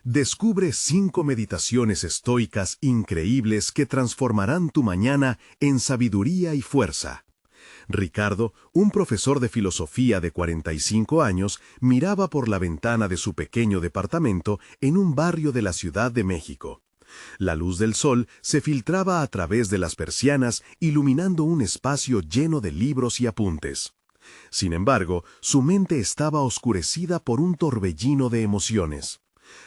Descubre 5 meditaciones estoicas increíbles que transformarán tu mañana en sabiduría y fuerza. Ricardo, un profesor de filosofía de 45 años, miraba por la ventana de su pequeño departamento en un barrio de la Ciudad de México. La luz del sol se filtraba a través de las persianas, iluminando un espacio lleno de libros y apuntes. Sin embargo, su mente estaba oscurecida por un torbellino de emociones.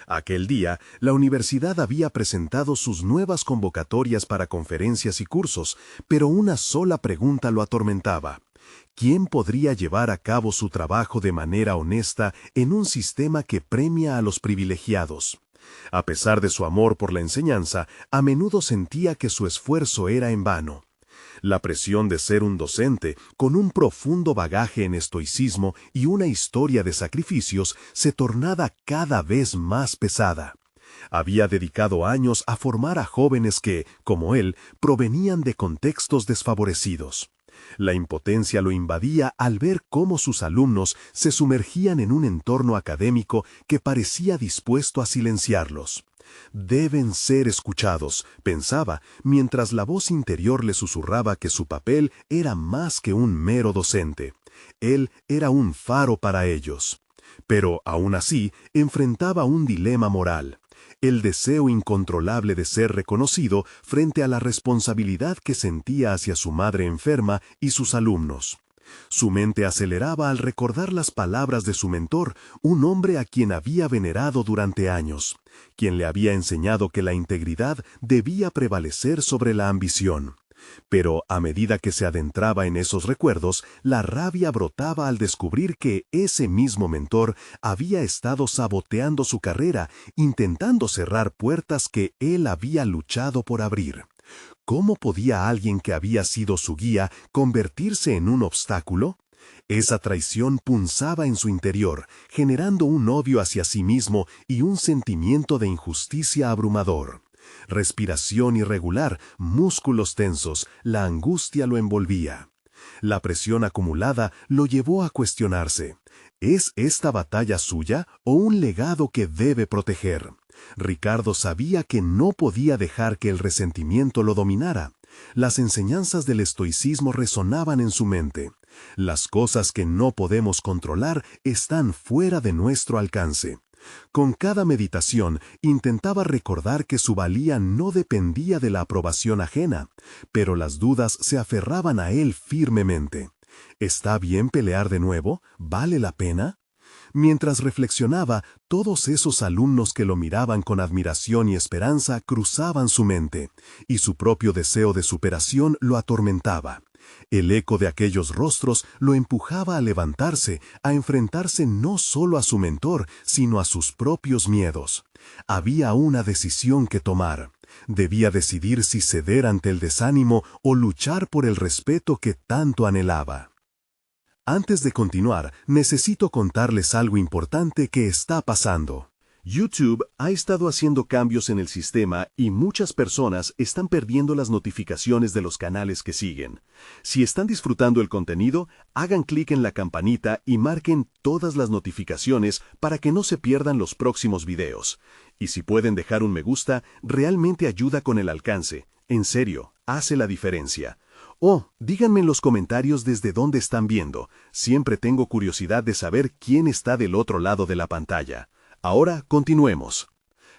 Aquel día, la universidad había presentado sus nuevas convocatorias para conferencias y cursos, pero una sola pregunta lo atormentaba. ¿Quién podría llevar a cabo su trabajo de manera honesta en un sistema que premia a los privilegiados? A pesar de su amor por la enseñanza, a menudo sentía que su esfuerzo era en vano. La presión de ser un docente, con un profundo bagaje en estoicismo y una historia de sacrificios, se tornaba cada vez más pesada. Había dedicado años a formar a jóvenes que, como él, provenían de contextos desfavorecidos. La impotencia lo invadía al ver cómo sus alumnos se sumergían en un entorno académico que parecía dispuesto a silenciarlos. Deben ser escuchados, pensaba, mientras la voz interior le susurraba que su papel era más que un mero docente. Él era un faro para ellos. Pero, aún así, enfrentaba un dilema moral: el deseo incontrolable de ser reconocido frente a la responsabilidad que sentía hacia su madre enferma y sus alumnos. Su mente aceleraba al recordar las palabras de su mentor, un hombre a quien había venerado durante años, quien le había enseñado que la integridad debía prevalecer sobre la ambición. Pero a medida que se adentraba en esos recuerdos, la rabia brotaba al descubrir que ese mismo mentor había estado saboteando su carrera, intentando cerrar puertas que él había luchado por abrir. ¿Cómo podía alguien que había sido su guía convertirse en un obstáculo? Esa traición punzaba en su interior, generando un odio hacia sí mismo y un sentimiento de injusticia abrumador. Respiración irregular, músculos tensos, la angustia lo envolvía. La presión acumulada lo llevó a cuestionarse: ¿es esta batalla suya o un legado que debe proteger? Ricardo sabía que no podía dejar que el resentimiento lo dominara. Las enseñanzas del estoicismo resonaban en su mente. Las cosas que no podemos controlar están fuera de nuestro alcance. Con cada meditación intentaba recordar que su valía no dependía de la aprobación ajena, pero las dudas se aferraban a él firmemente. ¿Está bien pelear de nuevo? ¿Vale la pena? Mientras reflexionaba, todos esos alumnos que lo miraban con admiración y esperanza cruzaban su mente, y su propio deseo de superación lo atormentaba. El eco de aquellos rostros lo empujaba a levantarse, a enfrentarse no solo a su mentor, sino a sus propios miedos. Había una decisión que tomar. Debía decidir si ceder ante el desánimo o luchar por el respeto que tanto anhelaba. Antes de continuar, necesito contarles algo importante que está pasando. YouTube ha estado haciendo cambios en el sistema y muchas personas están perdiendo las notificaciones de los canales que siguen. Si están disfrutando el contenido, hagan clic en la campanita y marquen todas las notificaciones para que no se pierdan los próximos videos. Y si pueden dejar un me gusta, realmente ayuda con el alcance. En serio, hace la diferencia. Díganme en los comentarios desde dónde están viendo. Siempre tengo curiosidad de saber quién está del otro lado de la pantalla. Ahora continuemos.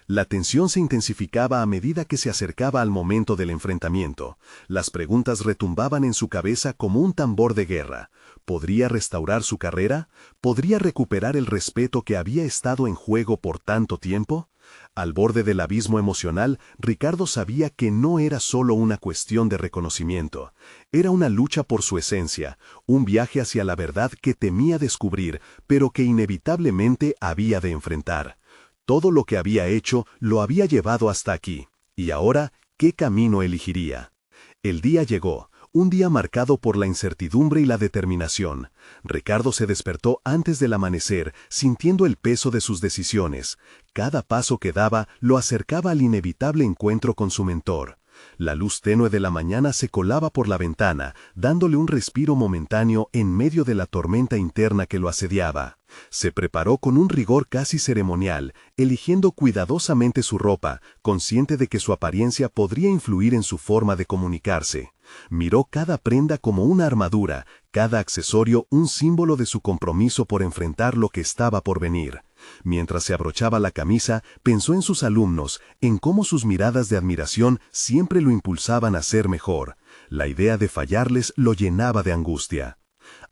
La tensión se intensificaba a medida que se acercaba al momento del enfrentamiento. Las preguntas retumbaban en su cabeza como un tambor de guerra. ¿Podría restaurar su carrera? ¿Podría recuperar el respeto que había estado en juego por tanto tiempo? Al borde del abismo emocional, Ricardo sabía que no era solo una cuestión de reconocimiento. Era una lucha por su esencia, un viaje hacia la verdad que temía descubrir, pero que inevitablemente había de enfrentar. Todo lo que había hecho lo había llevado hasta aquí. Y ahora, ¿qué camino elegiría? El día llegó. Un día marcado por la incertidumbre y la determinación. Ricardo se despertó antes del amanecer, sintiendo el peso de sus decisiones. Cada paso que daba lo acercaba al inevitable encuentro con su mentor. La luz tenue de la mañana se colaba por la ventana, dándole un respiro momentáneo en medio de la tormenta interna que lo asediaba. Se preparó con un rigor casi ceremonial, eligiendo cuidadosamente su ropa, consciente de que su apariencia podría influir en su forma de comunicarse. Miró cada prenda como una armadura, cada accesorio un símbolo de su compromiso por enfrentar lo que estaba por venir. Mientras se abrochaba la camisa, pensó en sus alumnos, en cómo sus miradas de admiración siempre lo impulsaban a ser mejor. La idea de fallarles lo llenaba de angustia.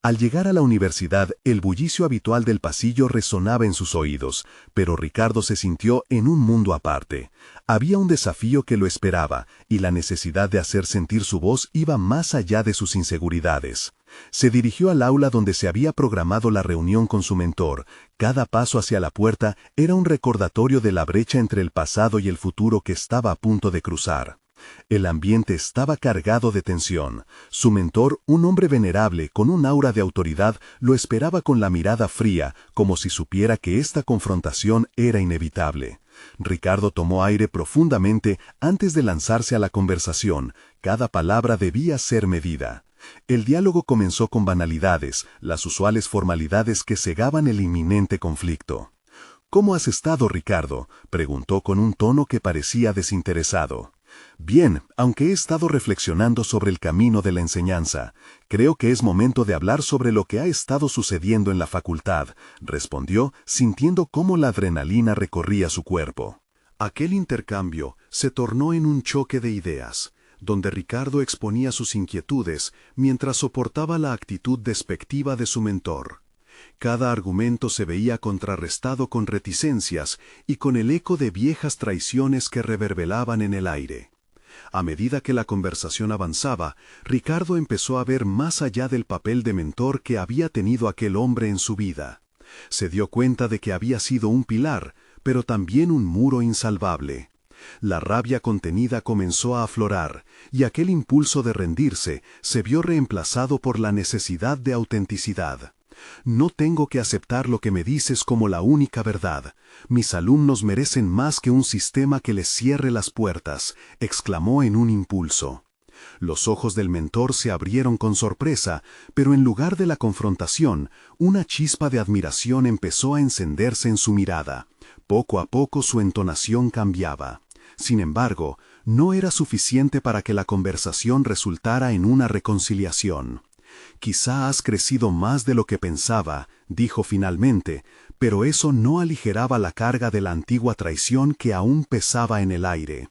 Al llegar a la universidad, el bullicio habitual del pasillo resonaba en sus oídos, pero Ricardo se sintió en un mundo aparte. Había un desafío que lo esperaba, y la necesidad de hacer sentir su voz iba más allá de sus inseguridades. Se dirigió al aula donde se había programado la reunión con su mentor. Cada paso hacia la puerta era un recordatorio de la brecha entre el pasado y el futuro que estaba a punto de cruzar. El ambiente estaba cargado de tensión. Su mentor, un hombre venerable con un aura de autoridad, lo esperaba con la mirada fría, como si supiera que esta confrontación era inevitable. Ricardo tomó aire profundamente antes de lanzarse a la conversación. Cada palabra debía ser medida. El diálogo comenzó con banalidades, las usuales formalidades que cegaban el inminente conflicto. «¿Cómo has estado, Ricardo?», preguntó con un tono que parecía desinteresado. «Bien, aunque he estado reflexionando sobre el camino de la enseñanza. Creo que es momento de hablar sobre lo que ha estado sucediendo en la facultad», respondió, sintiendo cómo la adrenalina recorría su cuerpo. Aquel intercambio se tornó en un choque de ideas, donde Ricardo exponía sus inquietudes mientras soportaba la actitud despectiva de su mentor. Cada argumento se veía contrarrestado con reticencias y con el eco de viejas traiciones que reverberaban en el aire. A medida que la conversación avanzaba, Ricardo empezó a ver más allá del papel de mentor que había tenido aquel hombre en su vida. Se dio cuenta de que había sido un pilar, pero también un muro insalvable. La rabia contenida comenzó a aflorar, y aquel impulso de rendirse se vio reemplazado por la necesidad de autenticidad. «No tengo que aceptar lo que me dices como la única verdad. Mis alumnos merecen más que un sistema que les cierre las puertas», exclamó en un impulso. Los ojos del mentor se abrieron con sorpresa, pero en lugar de la confrontación, una chispa de admiración empezó a encenderse en su mirada. Poco a poco su entonación cambiaba. Sin embargo, no era suficiente para que la conversación resultara en una reconciliación. «Quizá has crecido más de lo que pensaba», dijo finalmente, pero eso no aligeraba la carga de la antigua traición que aún pesaba en el aire.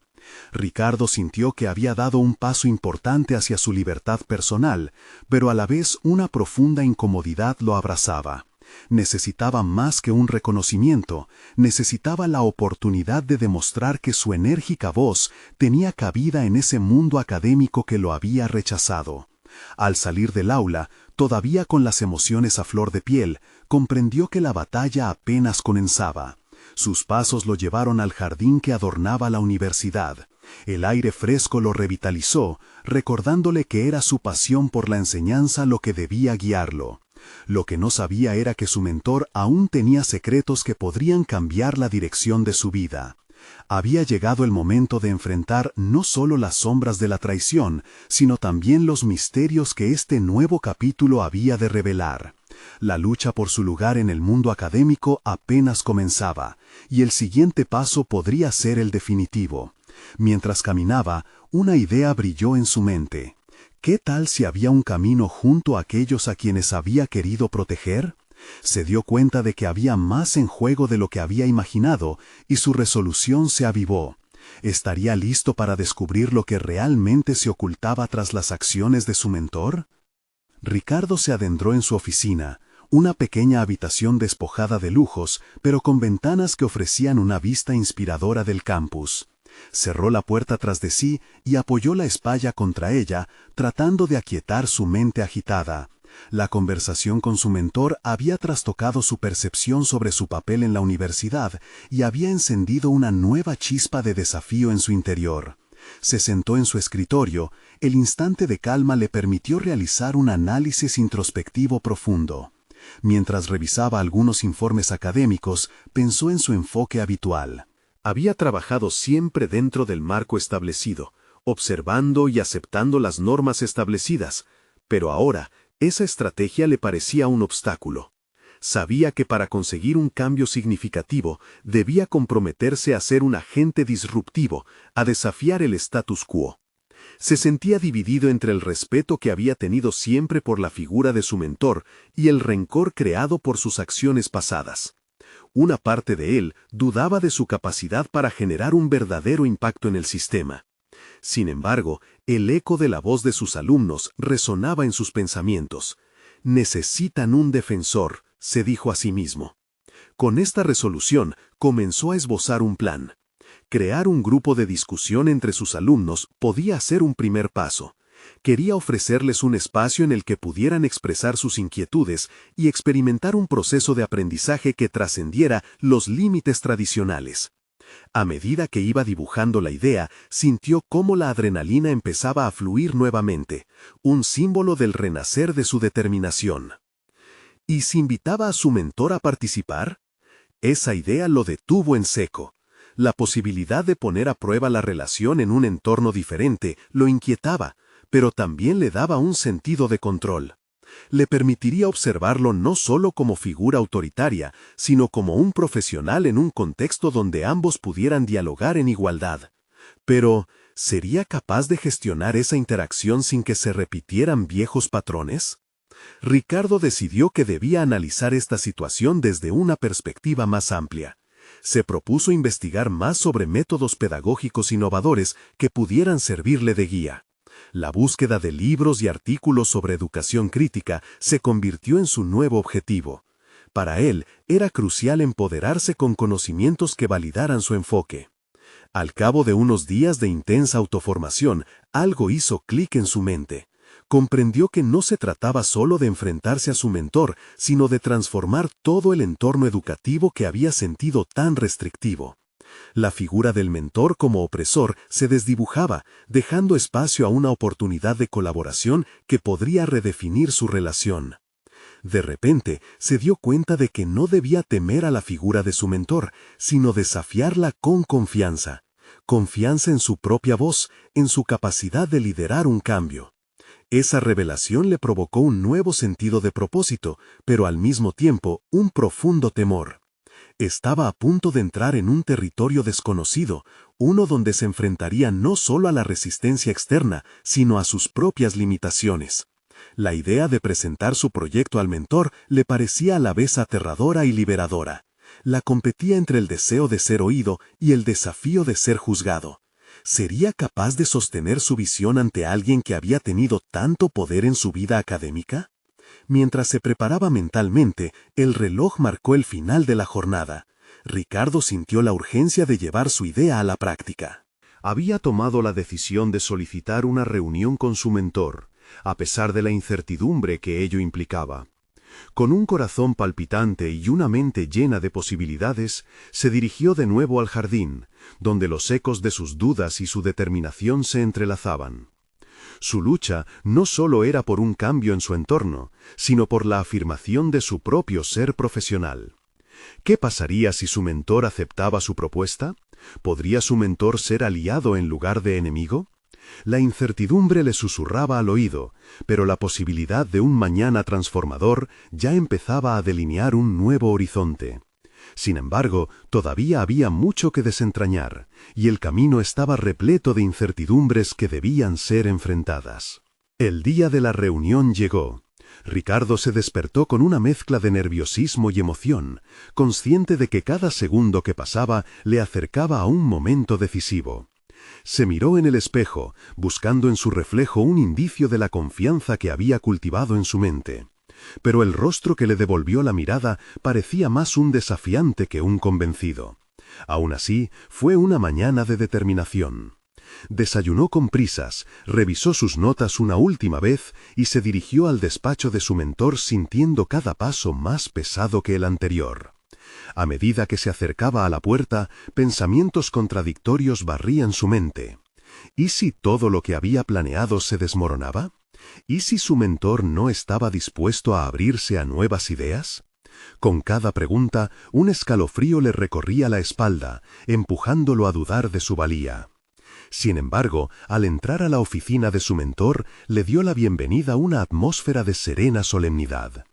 Ricardo sintió que había dado un paso importante hacia su libertad personal, pero a la vez una profunda incomodidad lo abrazaba. Necesitaba más que un reconocimiento, necesitaba la oportunidad de demostrar que su enérgica voz tenía cabida en ese mundo académico que lo había rechazado. Al salir del aula, todavía con las emociones a flor de piel, comprendió que la batalla apenas comenzaba. Sus pasos lo llevaron al jardín que adornaba la universidad. El aire fresco lo revitalizó, recordándole que era su pasión por la enseñanza lo que debía guiarlo. Lo que no sabía era que su mentor aún tenía secretos que podrían cambiar la dirección de su vida. Había llegado el momento de enfrentar no solo las sombras de la traición, sino también los misterios que este nuevo capítulo había de revelar. La lucha por su lugar en el mundo académico apenas comenzaba, y el siguiente paso podría ser el definitivo. Mientras caminaba, una idea brilló en su mente. ¿Qué tal si había un camino junto a aquellos a quienes había querido proteger? Se dio cuenta de que había más en juego de lo que había imaginado, y su resolución se avivó. ¿Estaría listo para descubrir lo que realmente se ocultaba tras las acciones de su mentor? Ricardo se adentró en su oficina, una pequeña habitación despojada de lujos, pero con ventanas que ofrecían una vista inspiradora del campus. Cerró la puerta tras de sí y apoyó la espalda contra ella, tratando de aquietar su mente agitada. La conversación con su mentor había trastocado su percepción sobre su papel en la universidad y había encendido una nueva chispa de desafío en su interior. Se sentó en su escritorio. El instante de calma le permitió realizar un análisis introspectivo profundo. Mientras revisaba algunos informes académicos, pensó en su enfoque habitual. Había trabajado siempre dentro del marco establecido, observando y aceptando las normas establecidas, pero ahora esa estrategia le parecía un obstáculo. Sabía que para conseguir un cambio significativo debía comprometerse a ser un agente disruptivo, a desafiar el status quo. Se sentía dividido entre el respeto que había tenido siempre por la figura de su mentor y el rencor creado por sus acciones pasadas. Una parte de él dudaba de su capacidad para generar un verdadero impacto en el sistema. Sin embargo, el eco de la voz de sus alumnos resonaba en sus pensamientos. «Necesitan un defensor», se dijo a sí mismo. Con esta resolución, comenzó a esbozar un plan. Crear un grupo de discusión entre sus alumnos podía ser un primer paso. Quería ofrecerles un espacio en el que pudieran expresar sus inquietudes y experimentar un proceso de aprendizaje que trascendiera los límites tradicionales. A medida que iba dibujando la idea, sintió cómo la adrenalina empezaba a fluir nuevamente, un símbolo del renacer de su determinación. ¿Y si invitaba a su mentor a participar? Esa idea lo detuvo en seco. La posibilidad de poner a prueba la relación en un entorno diferente lo inquietaba, pero también le daba un sentido de control. Le permitiría observarlo no solo como figura autoritaria, sino como un profesional en un contexto donde ambos pudieran dialogar en igualdad. Pero, ¿sería capaz de gestionar esa interacción sin que se repitieran viejos patrones? Ricardo decidió que debía analizar esta situación desde una perspectiva más amplia. Se propuso investigar más sobre métodos pedagógicos innovadores que pudieran servirle de guía. La búsqueda de libros y artículos sobre educación crítica se convirtió en su nuevo objetivo. Para él, era crucial empoderarse con conocimientos que validaran su enfoque. Al cabo de unos días de intensa autoformación, algo hizo clic en su mente. Comprendió que no se trataba solo de enfrentarse a su mentor, sino de transformar todo el entorno educativo que había sentido tan restrictivo. La figura del mentor como opresor se desdibujaba, dejando espacio a una oportunidad de colaboración que podría redefinir su relación. De repente, se dio cuenta de que no debía temer a la figura de su mentor, sino desafiarla con confianza. Confianza en su propia voz, en su capacidad de liderar un cambio. Esa revelación le provocó un nuevo sentido de propósito, pero al mismo tiempo un profundo temor. Estaba a punto de entrar en un territorio desconocido, uno donde se enfrentaría no solo a la resistencia externa, sino a sus propias limitaciones. La idea de presentar su proyecto al mentor le parecía a la vez aterradora y liberadora. La competía entre el deseo de ser oído y el desafío de ser juzgado. ¿Sería capaz de sostener su visión ante alguien que había tenido tanto poder en su vida académica? Mientras se preparaba mentalmente, el reloj marcó el final de la jornada. Ricardo sintió la urgencia de llevar su idea a la práctica. Había tomado la decisión de solicitar una reunión con su mentor, a pesar de la incertidumbre que ello implicaba. Con un corazón palpitante y una mente llena de posibilidades, se dirigió de nuevo al jardín, donde los ecos de sus dudas y su determinación se entrelazaban. Su lucha no solo era por un cambio en su entorno, sino por la afirmación de su propio ser profesional. ¿Qué pasaría si su mentor aceptaba su propuesta? ¿Podría su mentor ser aliado en lugar de enemigo? La incertidumbre le susurraba al oído, pero la posibilidad de un mañana transformador ya empezaba a delinear un nuevo horizonte. Sin embargo, todavía había mucho que desentrañar, y el camino estaba repleto de incertidumbres que debían ser enfrentadas. El día de la reunión llegó. Ricardo se despertó con una mezcla de nerviosismo y emoción, consciente de que cada segundo que pasaba le acercaba a un momento decisivo. Se miró en el espejo, buscando en su reflejo un indicio de la confianza que había cultivado en su mente. Pero el rostro que le devolvió la mirada parecía más un desafiante que un convencido. Aún así, fue una mañana de determinación. Desayunó con prisas, revisó sus notas una última vez y se dirigió al despacho de su mentor sintiendo cada paso más pesado que el anterior. A medida que se acercaba a la puerta, pensamientos contradictorios barrían su mente. ¿Y si todo lo que había planeado se desmoronaba? ¿Y si su mentor no estaba dispuesto a abrirse a nuevas ideas? Con cada pregunta, un escalofrío le recorría la espalda, empujándolo a dudar de su valía. Sin embargo, al entrar a la oficina de su mentor, le dio la bienvenida una atmósfera de serena solemnidad.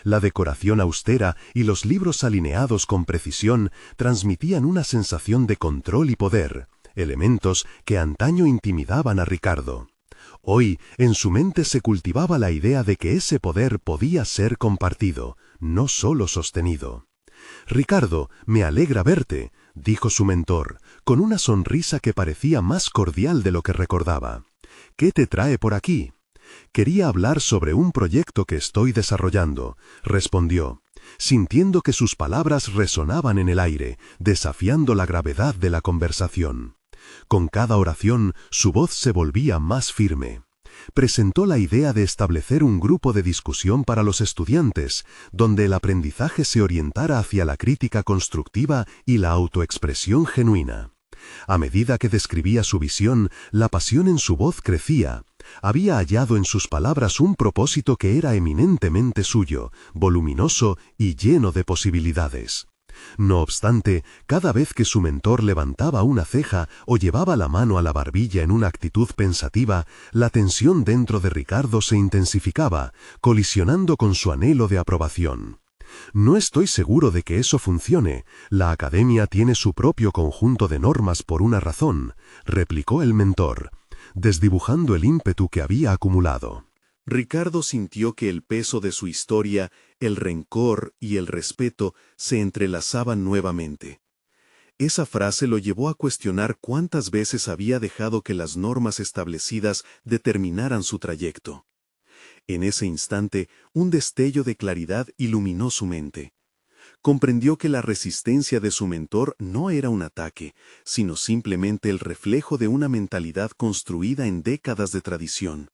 La decoración austera y los libros alineados con precisión transmitían una sensación de control y poder, elementos que antaño intimidaban a Ricardo. Hoy, en su mente se cultivaba la idea de que ese poder podía ser compartido, no solo sostenido. «Ricardo, me alegra verte», dijo su mentor, con una sonrisa que parecía más cordial de lo que recordaba. «¿Qué te trae por aquí?» «Quería hablar sobre un proyecto que estoy desarrollando», respondió, sintiendo que sus palabras resonaban en el aire, desafiando la gravedad de la conversación. Con cada oración, su voz se volvía más firme. Presentó la idea de establecer un grupo de discusión para los estudiantes, donde el aprendizaje se orientara hacia la crítica constructiva y la autoexpresión genuina. A medida que describía su visión, la pasión en su voz crecía. Había hallado en sus palabras un propósito que era eminentemente suyo, voluminoso y lleno de posibilidades. No obstante, cada vez que su mentor levantaba una ceja o llevaba la mano a la barbilla en una actitud pensativa, la tensión dentro de Ricardo se intensificaba, colisionando con su anhelo de aprobación. «No estoy seguro de que eso funcione. La academia tiene su propio conjunto de normas por una razón», replicó el mentor, desdibujando el ímpetu que había acumulado. Ricardo sintió que el peso de su historia, el rencor y el respeto se entrelazaban nuevamente. Esa frase lo llevó a cuestionar cuántas veces había dejado que las normas establecidas determinaran su trayecto. En ese instante, un destello de claridad iluminó su mente. Comprendió que la resistencia de su mentor no era un ataque, sino simplemente el reflejo de una mentalidad construida en décadas de tradición.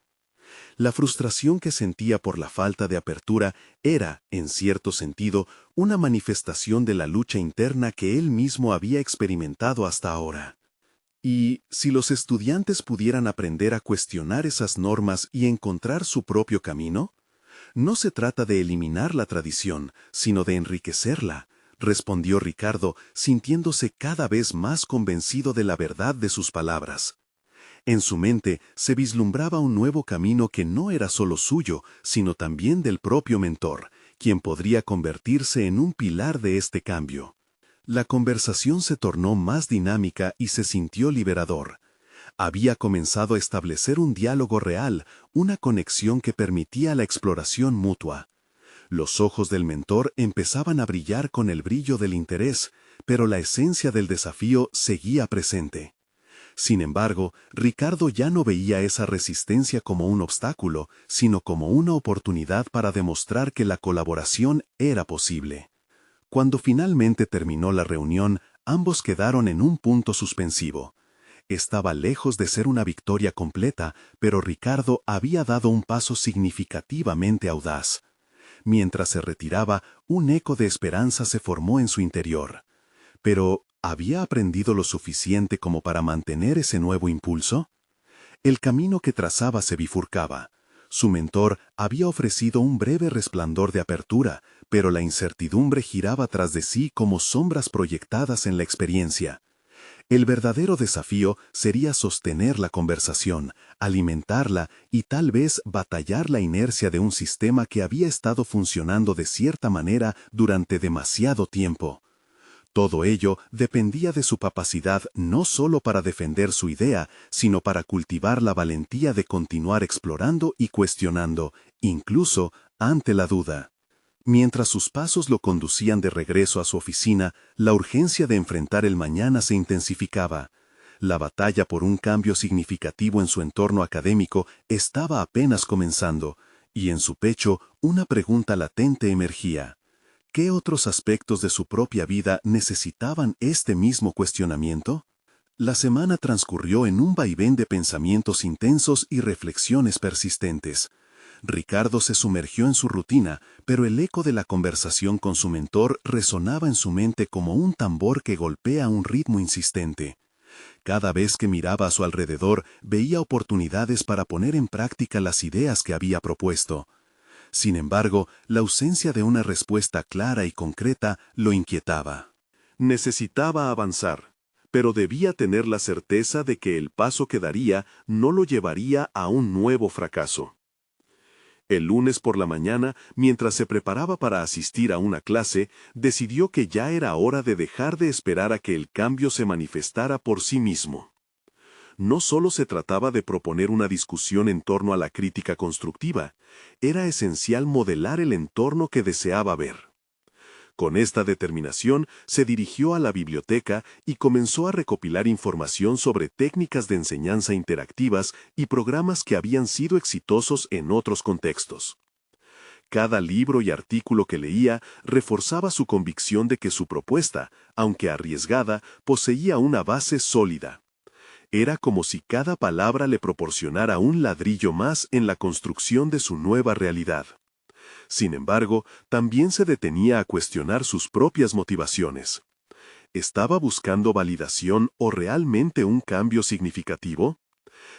La frustración que sentía por la falta de apertura era, en cierto sentido, una manifestación de la lucha interna que él mismo había experimentado hasta ahora. Y, si los estudiantes pudieran aprender a cuestionar esas normas y encontrar su propio camino, no se trata de eliminar la tradición, sino de enriquecerla, respondió Ricardo, sintiéndose cada vez más convencido de la verdad de sus palabras. En su mente se vislumbraba un nuevo camino que no era solo suyo, sino también del propio mentor, quien podría convertirse en un pilar de este cambio. La conversación se tornó más dinámica y se sintió liberador. Había comenzado a establecer un diálogo real, una conexión que permitía la exploración mutua. Los ojos del mentor empezaban a brillar con el brillo del interés, pero la esencia del desafío seguía presente. Sin embargo, Ricardo ya no veía esa resistencia como un obstáculo, sino como una oportunidad para demostrar que la colaboración era posible. Cuando finalmente terminó la reunión, ambos quedaron en un punto suspensivo. Estaba lejos de ser una victoria completa, pero Ricardo había dado un paso significativamente audaz. Mientras se retiraba, un eco de esperanza se formó en su interior. Pero, ¿había aprendido lo suficiente como para mantener ese nuevo impulso? El camino que trazaba se bifurcaba. Su mentor había ofrecido un breve resplandor de apertura, pero la incertidumbre giraba tras de sí como sombras proyectadas en la experiencia. El verdadero desafío sería sostener la conversación, alimentarla y tal vez batallar la inercia de un sistema que había estado funcionando de cierta manera durante demasiado tiempo. Todo ello dependía de su capacidad no solo para defender su idea, sino para cultivar la valentía de continuar explorando y cuestionando, incluso ante la duda. Mientras sus pasos lo conducían de regreso a su oficina, la urgencia de enfrentar el mañana se intensificaba. La batalla por un cambio significativo en su entorno académico estaba apenas comenzando, y en su pecho una pregunta latente emergía. ¿Qué otros aspectos de su propia vida necesitaban este mismo cuestionamiento? La semana transcurrió en un vaivén de pensamientos intensos y reflexiones persistentes. Ricardo se sumergió en su rutina, pero el eco de la conversación con su mentor resonaba en su mente como un tambor que golpea a un ritmo insistente. Cada vez que miraba a su alrededor, veía oportunidades para poner en práctica las ideas que había propuesto. Sin embargo, la ausencia de una respuesta clara y concreta lo inquietaba. Necesitaba avanzar, pero debía tener la certeza de que el paso que daría no lo llevaría a un nuevo fracaso. El lunes por la mañana, mientras se preparaba para asistir a una clase, decidió que ya era hora de dejar de esperar a que el cambio se manifestara por sí mismo. No solo se trataba de proponer una discusión en torno a la crítica constructiva, era esencial modelar el entorno que deseaba ver. Con esta determinación, se dirigió a la biblioteca y comenzó a recopilar información sobre técnicas de enseñanza interactivas y programas que habían sido exitosos en otros contextos. Cada libro y artículo que leía reforzaba su convicción de que su propuesta, aunque arriesgada, poseía una base sólida. Era como si cada palabra le proporcionara un ladrillo más en la construcción de su nueva realidad. Sin embargo, también se detenía a cuestionar sus propias motivaciones. ¿Estaba buscando validación o realmente un cambio significativo?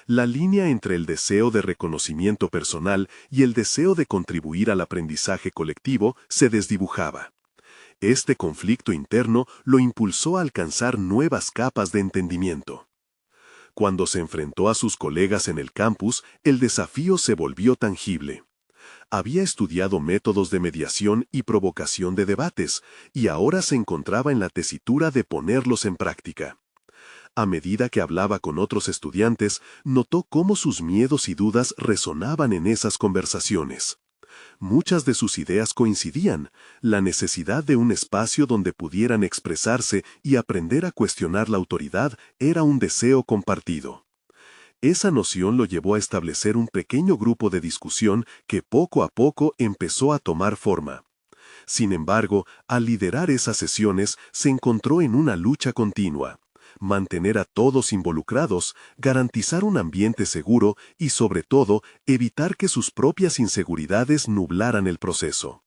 La línea entre el deseo de reconocimiento personal y el deseo de contribuir al aprendizaje colectivo se desdibujaba. Este conflicto interno lo impulsó a alcanzar nuevas capas de entendimiento. Cuando se enfrentó a sus colegas en el campus, el desafío se volvió tangible. Había estudiado métodos de mediación y provocación de debates, y ahora se encontraba en la tesitura de ponerlos en práctica. A medida que hablaba con otros estudiantes, notó cómo sus miedos y dudas resonaban en esas conversaciones. Muchas de sus ideas coincidían: la necesidad de un espacio donde pudieran expresarse y aprender a cuestionar la autoridad era un deseo compartido. Esa noción lo llevó a establecer un pequeño grupo de discusión que poco a poco empezó a tomar forma. Sin embargo, al liderar esas sesiones, se encontró en una lucha continua: mantener a todos involucrados, garantizar un ambiente seguro y, sobre todo, evitar que sus propias inseguridades nublaran el proceso.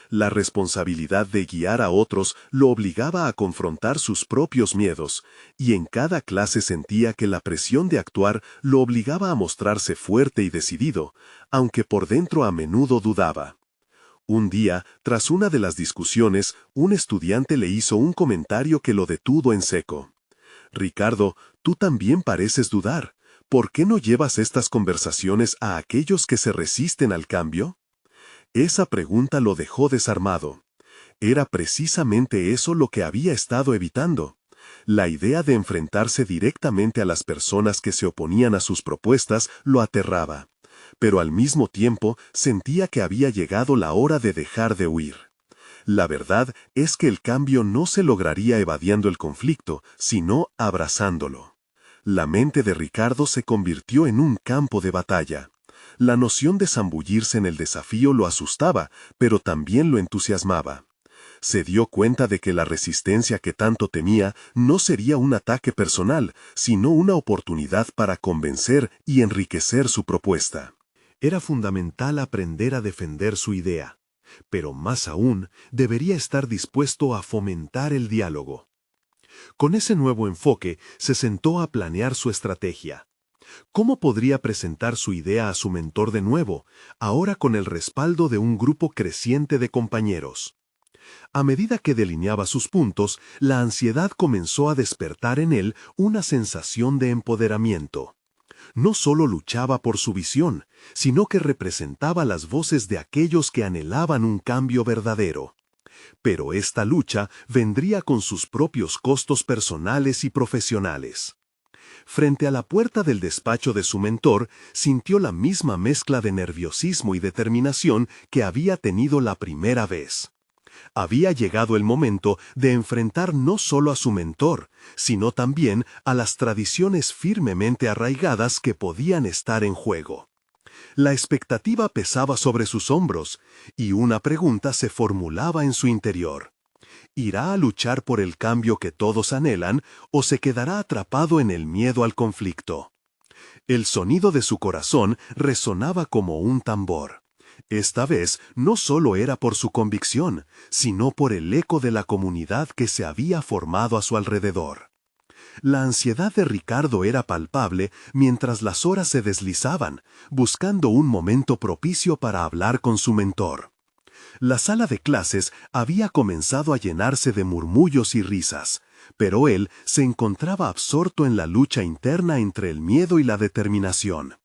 La responsabilidad de guiar a otros lo obligaba a confrontar sus propios miedos, y en cada clase sentía que la presión de actuar lo obligaba a mostrarse fuerte y decidido, aunque por dentro a menudo dudaba. Un día, tras una de las discusiones, un estudiante le hizo un comentario que lo detuvo en seco. «Ricardo, tú también pareces dudar. ¿Por qué no llevas estas conversaciones a aquellos que se resisten al cambio?» Esa pregunta lo dejó desarmado. Era precisamente eso lo que había estado evitando. La idea de enfrentarse directamente a las personas que se oponían a sus propuestas lo aterraba, pero al mismo tiempo sentía que había llegado la hora de dejar de huir. La verdad es que el cambio no se lograría evadiendo el conflicto, sino abrazándolo. La mente de Ricardo se convirtió en un campo de batalla. La noción de zambullirse en el desafío lo asustaba, pero también lo entusiasmaba. Se dio cuenta de que la resistencia que tanto temía no sería un ataque personal, sino una oportunidad para convencer y enriquecer su propuesta. Era fundamental aprender a defender su idea, pero más aún, debería estar dispuesto a fomentar el diálogo. Con ese nuevo enfoque, se sentó a planear su estrategia. ¿Cómo podría presentar su idea a su mentor de nuevo, ahora con el respaldo de un grupo creciente de compañeros? A medida que delineaba sus puntos, la ansiedad comenzó a despertar en él una sensación de empoderamiento. No solo luchaba por su visión, sino que representaba las voces de aquellos que anhelaban un cambio verdadero. Pero esta lucha vendría con sus propios costos personales y profesionales. Frente a la puerta del despacho de su mentor, sintió la misma mezcla de nerviosismo y determinación que había tenido la primera vez. Había llegado el momento de enfrentar no solo a su mentor, sino también a las tradiciones firmemente arraigadas que podían estar en juego. La expectativa pesaba sobre sus hombros, y una pregunta se formulaba en su interior. ¿Irá a luchar por el cambio que todos anhelan o se quedará atrapado en el miedo al conflicto? El sonido de su corazón resonaba como un tambor. Esta vez no solo era por su convicción, sino por el eco de la comunidad que se había formado a su alrededor. La ansiedad de Ricardo era palpable mientras las horas se deslizaban, buscando un momento propicio para hablar con su mentor. La sala de clases había comenzado a llenarse de murmullos y risas, pero él se encontraba absorto en la lucha interna entre el miedo y la determinación.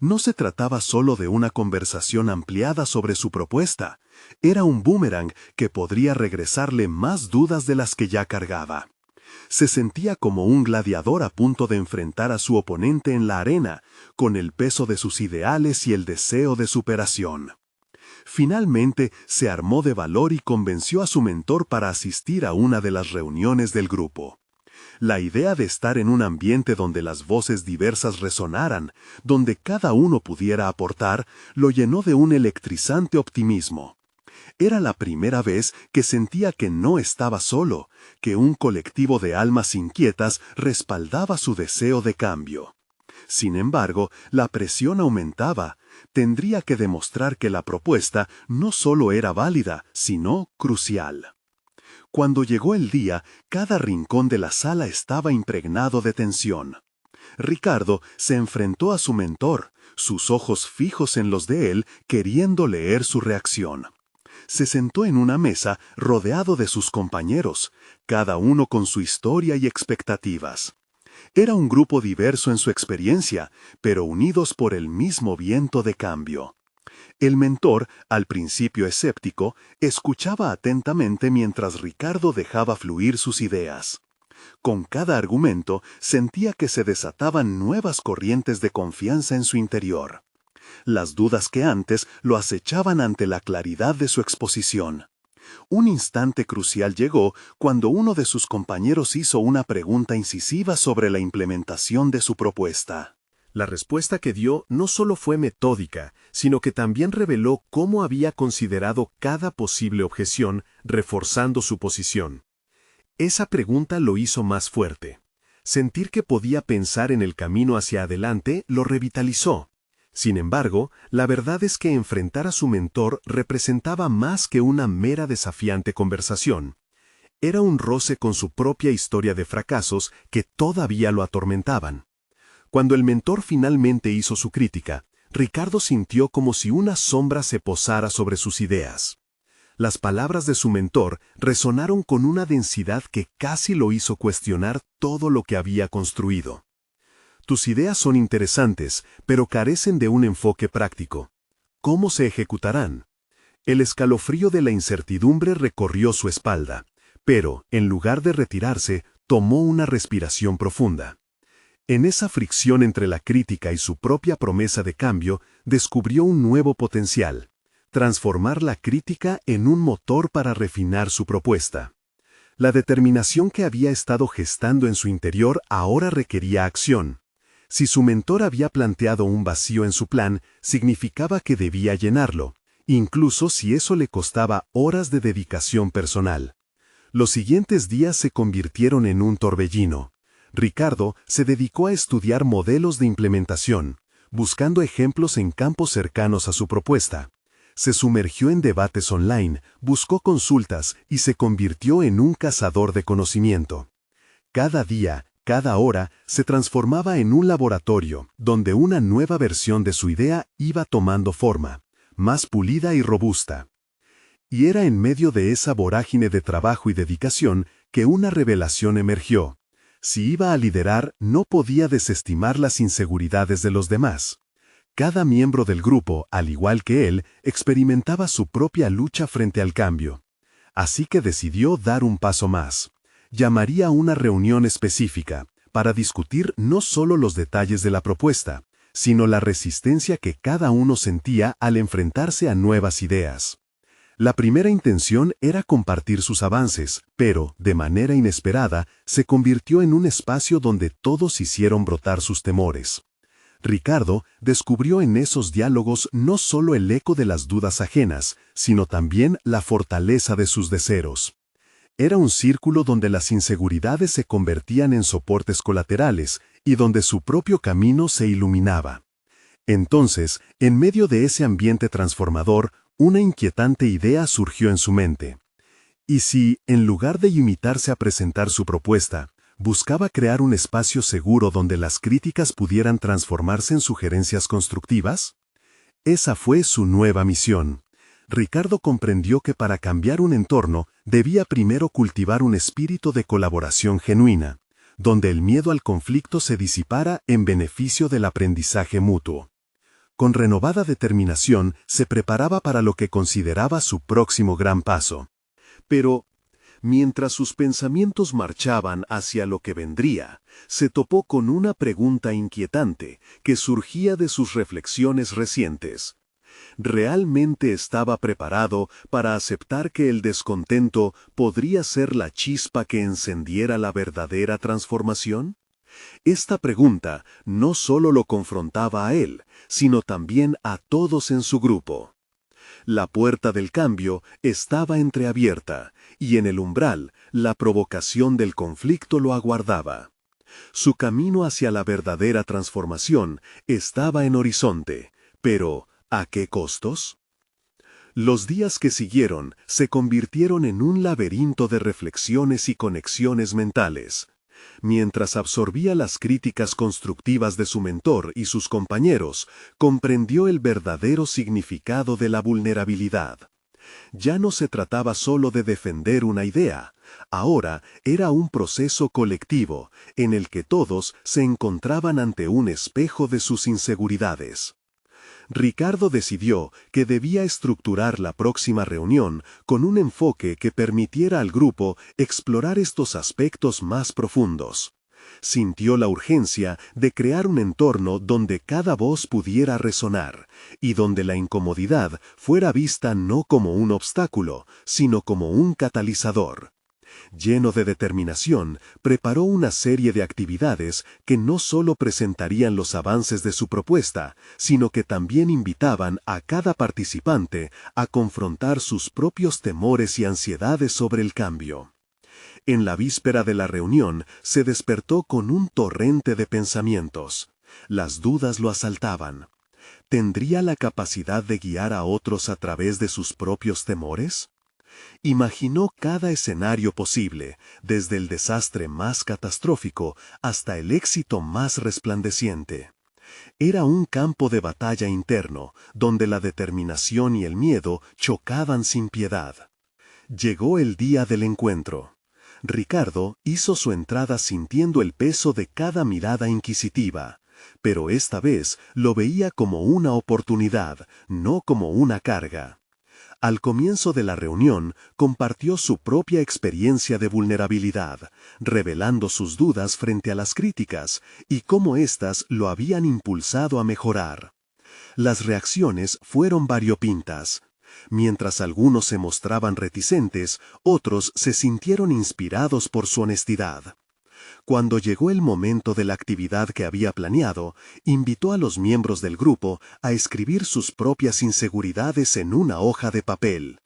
No se trataba solo de una conversación ampliada sobre su propuesta, era un boomerang que podría regresarle más dudas de las que ya cargaba. Se sentía como un gladiador a punto de enfrentar a su oponente en la arena, con el peso de sus ideales y el deseo de superación. Finalmente se armó de valor y convenció a su mentor para asistir a una de las reuniones del grupo. La idea de estar en un ambiente donde las voces diversas resonaran, donde cada uno pudiera aportar, lo llenó de un electrizante optimismo. Era la primera vez que sentía que no estaba solo, que un colectivo de almas inquietas respaldaba su deseo de cambio. Sin embargo, la presión aumentaba. Tendría que demostrar que la propuesta no solo era válida, sino crucial. Cuando llegó el día, cada rincón de la sala estaba impregnado de tensión. Ricardo se enfrentó a su mentor, sus ojos fijos en los de él, queriendo leer su reacción. Se sentó en una mesa rodeado de sus compañeros, cada uno con su historia y expectativas. Era un grupo diverso en su experiencia, pero unidos por el mismo viento de cambio. El mentor, al principio escéptico, escuchaba atentamente mientras Ricardo dejaba fluir sus ideas. Con cada argumento sentía que se desataban nuevas corrientes de confianza en su interior. Las dudas que antes lo acechaban ante la claridad de su exposición. Un instante crucial llegó cuando uno de sus compañeros hizo una pregunta incisiva sobre la implementación de su propuesta. La respuesta que dio no solo fue metódica, sino que también reveló cómo había considerado cada posible objeción, reforzando su posición. Esa pregunta lo hizo más fuerte. Sentir que podía pensar en el camino hacia adelante lo revitalizó. Sin embargo, la verdad es que enfrentar a su mentor representaba más que una mera desafiante conversación. Era un roce con su propia historia de fracasos que todavía lo atormentaban. Cuando el mentor finalmente hizo su crítica, Ricardo sintió como si una sombra se posara sobre sus ideas. Las palabras de su mentor resonaron con una densidad que casi lo hizo cuestionar todo lo que había construido. Tus ideas son interesantes, pero carecen de un enfoque práctico. ¿Cómo se ejecutarán? El escalofrío de la incertidumbre recorrió su espalda, pero, en lugar de retirarse, tomó una respiración profunda. En esa fricción entre la crítica y su propia promesa de cambio, descubrió un nuevo potencial: transformar la crítica en un motor para refinar su propuesta. La determinación que había estado gestando en su interior ahora requería acción. Si su mentor había planteado un vacío en su plan, significaba que debía llenarlo, incluso si eso le costaba horas de dedicación personal. Los siguientes días se convirtieron en un torbellino. Ricardo se dedicó a estudiar modelos de implementación, buscando ejemplos en campos cercanos a su propuesta. Se sumergió en debates online, buscó consultas y se convirtió en un cazador de conocimiento. Cada día, cada hora, se transformaba en un laboratorio, donde una nueva versión de su idea iba tomando forma, más pulida y robusta. Y era en medio de esa vorágine de trabajo y dedicación que una revelación emergió. Si iba a liderar, no podía desestimar las inseguridades de los demás. Cada miembro del grupo, al igual que él, experimentaba su propia lucha frente al cambio. Así que decidió dar un paso más. Llamaría a una reunión específica, para discutir no solo los detalles de la propuesta, sino la resistencia que cada uno sentía al enfrentarse a nuevas ideas. La primera intención era compartir sus avances, pero, de manera inesperada, se convirtió en un espacio donde todos hicieron brotar sus temores. Ricardo descubrió en esos diálogos no solo el eco de las dudas ajenas, sino también la fortaleza de sus deseos. Era un círculo donde las inseguridades se convertían en soportes colaterales y donde su propio camino se iluminaba. Entonces, en medio de ese ambiente transformador, una inquietante idea surgió en su mente. ¿Y si, en lugar de limitarse a presentar su propuesta, buscaba crear un espacio seguro donde las críticas pudieran transformarse en sugerencias constructivas? Esa fue su nueva misión: Ricardo comprendió que para cambiar un entorno debía primero cultivar un espíritu de colaboración genuina, donde el miedo al conflicto se disipara en beneficio del aprendizaje mutuo. Con renovada determinación se preparaba para lo que consideraba su próximo gran paso. Pero, mientras sus pensamientos marchaban hacia lo que vendría, se topó con una pregunta inquietante que surgía de sus reflexiones recientes. ¿Realmente estaba preparado para aceptar que el descontento podría ser la chispa que encendiera la verdadera transformación? Esta pregunta no solo lo confrontaba a él, sino también a todos en su grupo. La puerta del cambio estaba entreabierta, y en el umbral, la provocación del conflicto lo aguardaba. Su camino hacia la verdadera transformación estaba en horizonte, pero ¿a qué costos? Los días que siguieron se convirtieron en un laberinto de reflexiones y conexiones mentales. Mientras absorbía las críticas constructivas de su mentor y sus compañeros, comprendió el verdadero significado de la vulnerabilidad. Ya no se trataba solo de defender una idea, ahora era un proceso colectivo en el que todos se encontraban ante un espejo de sus inseguridades. Ricardo decidió que debía estructurar la próxima reunión con un enfoque que permitiera al grupo explorar estos aspectos más profundos. Sintió la urgencia de crear un entorno donde cada voz pudiera resonar, y donde la incomodidad fuera vista no como un obstáculo, sino como un catalizador. Lleno de determinación, preparó una serie de actividades que no solo presentarían los avances de su propuesta, sino que también invitaban a cada participante a confrontar sus propios temores y ansiedades sobre el cambio. En la víspera de la reunión, se despertó con un torrente de pensamientos. Las dudas lo asaltaban. ¿Tendría la capacidad de guiar a otros a través de sus propios temores? Imaginó cada escenario posible, desde el desastre más catastrófico hasta el éxito más resplandeciente. Era un campo de batalla interno, donde la determinación y el miedo chocaban sin piedad. Llegó el día del encuentro. Ricardo hizo su entrada sintiendo el peso de cada mirada inquisitiva, pero esta vez lo veía como una oportunidad, no como una carga. Al comienzo de la reunión, compartió su propia experiencia de vulnerabilidad, revelando sus dudas frente a las críticas y cómo éstas lo habían impulsado a mejorar. Las reacciones fueron variopintas. Mientras algunos se mostraban reticentes, otros se sintieron inspirados por su honestidad. Cuando llegó el momento de la actividad que había planeado, invitó a los miembros del grupo a escribir sus propias inseguridades en una hoja de papel.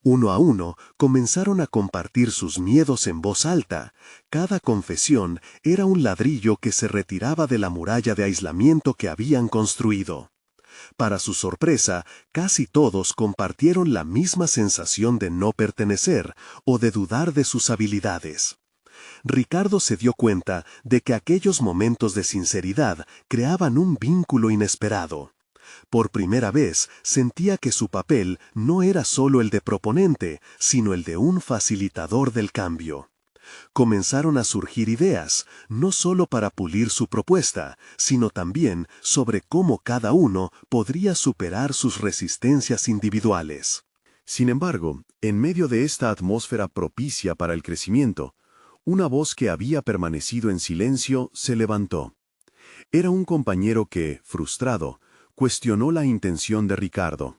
Uno a uno comenzaron a compartir sus miedos en voz alta. Cada confesión era un ladrillo que se retiraba de la muralla de aislamiento que habían construido. Para su sorpresa, casi todos compartieron la misma sensación de no pertenecer o de dudar de sus habilidades. Ricardo se dio cuenta de que aquellos momentos de sinceridad creaban un vínculo inesperado. Por primera vez sentía que su papel no era solo el de proponente, sino el de un facilitador del cambio. Comenzaron a surgir ideas, no solo para pulir su propuesta, sino también sobre cómo cada uno podría superar sus resistencias individuales. Sin embargo, en medio de esta atmósfera propicia para el crecimiento, una voz que había permanecido en silencio se levantó. Era un compañero que, frustrado, cuestionó la intención de Ricardo.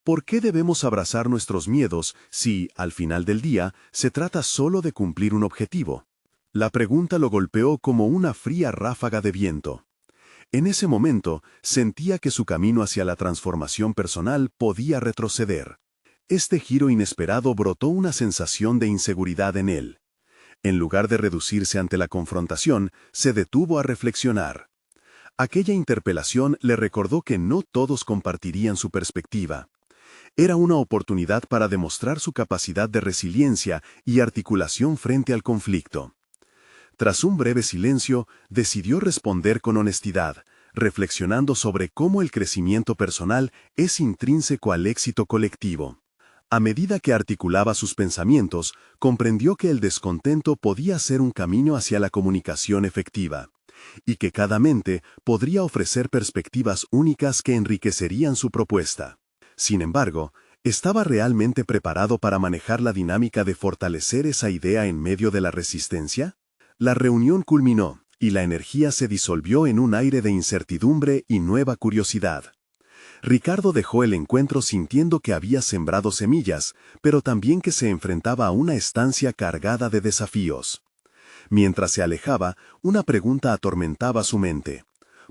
¿Por qué debemos abrazar nuestros miedos si, al final del día, se trata solo de cumplir un objetivo? La pregunta lo golpeó como una fría ráfaga de viento. En ese momento, sentía que su camino hacia la transformación personal podía retroceder. Este giro inesperado brotó una sensación de inseguridad en él. En lugar de reducirse ante la confrontación, se detuvo a reflexionar. Aquella interpelación le recordó que no todos compartirían su perspectiva. Era una oportunidad para demostrar su capacidad de resiliencia y articulación frente al conflicto. Tras un breve silencio, decidió responder con honestidad, reflexionando sobre cómo el crecimiento personal es intrínseco al éxito colectivo. A medida que articulaba sus pensamientos, comprendió que el descontento podía ser un camino hacia la comunicación efectiva, y que cada mente podría ofrecer perspectivas únicas que enriquecerían su propuesta. Sin embargo, ¿estaba realmente preparado para manejar la dinámica de fortalecer esa idea en medio de la resistencia? La reunión culminó, y la energía se disolvió en un aire de incertidumbre y nueva curiosidad. Ricardo dejó el encuentro sintiendo que había sembrado semillas, pero también que se enfrentaba a una estancia cargada de desafíos. Mientras se alejaba, una pregunta atormentaba su mente.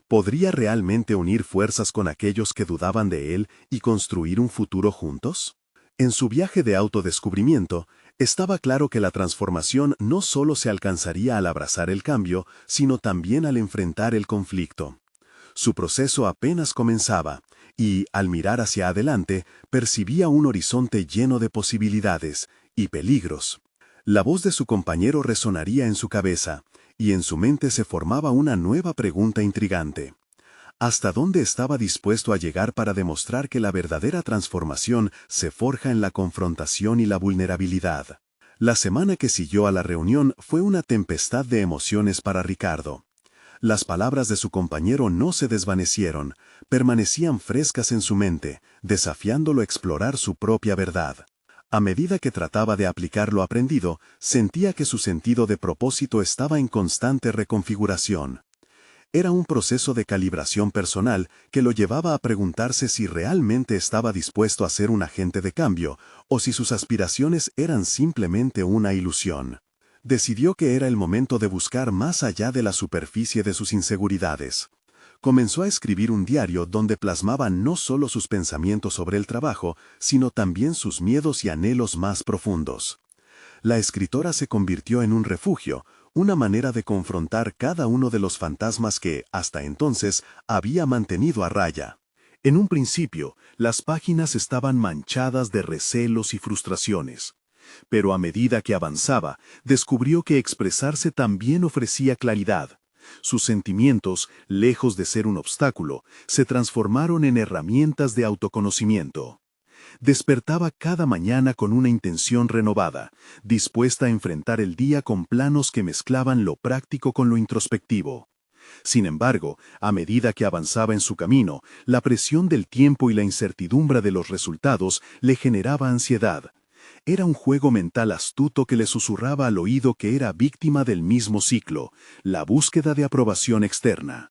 ¿Podría realmente unir fuerzas con aquellos que dudaban de él y construir un futuro juntos? En su viaje de autodescubrimiento, estaba claro que la transformación no solo se alcanzaría al abrazar el cambio, sino también al enfrentar el conflicto. Su proceso apenas comenzaba, y, al mirar hacia adelante, percibía un horizonte lleno de posibilidades y peligros. La voz de su compañero resonaría en su cabeza, y en su mente se formaba una nueva pregunta intrigante. ¿Hasta dónde estaba dispuesto a llegar para demostrar que la verdadera transformación se forja en la confrontación y la vulnerabilidad? La semana que siguió a la reunión fue una tempestad de emociones para Ricardo. Las palabras de su compañero no se desvanecieron, permanecían frescas en su mente, desafiándolo a explorar su propia verdad. A medida que trataba de aplicar lo aprendido, sentía que su sentido de propósito estaba en constante reconfiguración. Era un proceso de calibración personal que lo llevaba a preguntarse si realmente estaba dispuesto a ser un agente de cambio, o si sus aspiraciones eran simplemente una ilusión. Decidió que era el momento de buscar más allá de la superficie de sus inseguridades. Comenzó a escribir un diario donde plasmaba no solo sus pensamientos sobre el trabajo, sino también sus miedos y anhelos más profundos. La escritora se convirtió en un refugio, una manera de confrontar cada uno de los fantasmas que, hasta entonces, había mantenido a raya. En un principio, las páginas estaban manchadas de recelos y frustraciones. Pero a medida que avanzaba, descubrió que expresarse también ofrecía claridad. Sus sentimientos, lejos de ser un obstáculo, se transformaron en herramientas de autoconocimiento. Despertaba cada mañana con una intención renovada, dispuesta a enfrentar el día con planos que mezclaban lo práctico con lo introspectivo. Sin embargo, a medida que avanzaba en su camino, la presión del tiempo y la incertidumbre de los resultados le generaba ansiedad. Era un juego mental astuto que le susurraba al oído que era víctima del mismo ciclo, la búsqueda de aprobación externa.